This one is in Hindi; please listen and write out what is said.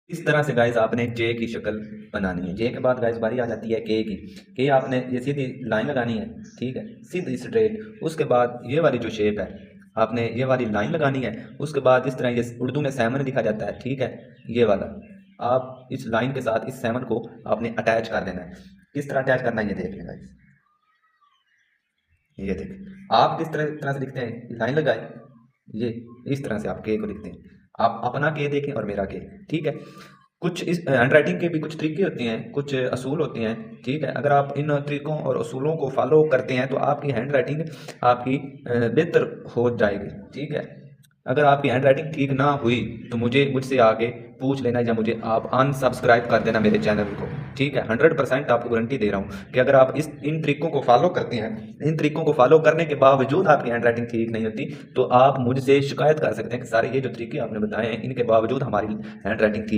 इस तरह से गाइस आपने जे की शक्ल बनानी है। जे के बाद गाइस बारी आ जाती है के की। के आपने ये सीधी लाइन लगानी है, ठीक है, सीधी स्ट्रेट। उसके बाद ये वाली जो शेप है आपने ये वाली लाइन लगानी है। उसके बाद इस तरह ये उर्दू में सेवन लिखा जाता है, ठीक है, ये वाला आप इस लाइन के साथ इस सेवन को आपने अटैच कर देना है। किस तरह अटैच करना है ये देख लें गाइस। ये देख आप किस तरह से लिखते हैं, लाइन लगाए, ये इस तरह से आप के को लिखते हैं। आप अपना के देखें और मेरा के, ठीक है। कुछ इस हैंड राइटिंग के भी कुछ तरीके होते हैं, कुछ असूल होते हैं, ठीक है। अगर आप इन तरीकों और असूलों को फॉलो करते हैं तो आपकी हैंड राइटिंग आपकी बेहतर हो जाएगी, ठीक है। अगर आपकी हैंड राइटिंग ठीक ना हुई तो मुझसे आगे पूछ लेना या मुझे आप अनसब्सक्राइब कर देना मेरे चैनल को, ठीक है। 100% आपको गारंटी दे रहा हूँ कि अगर आप इन तरीकों को फॉलो करते हैं, इन तरीकों को फॉलो करने के बावजूद आपकी हैंड राइटिंग ठीक नहीं होती तो आप मुझसे शिकायत कर सकते हैं कि सारे ये जो तरीके आपने बताए हैं इनके बावजूद हमारी हैंड राइटिंग ठीक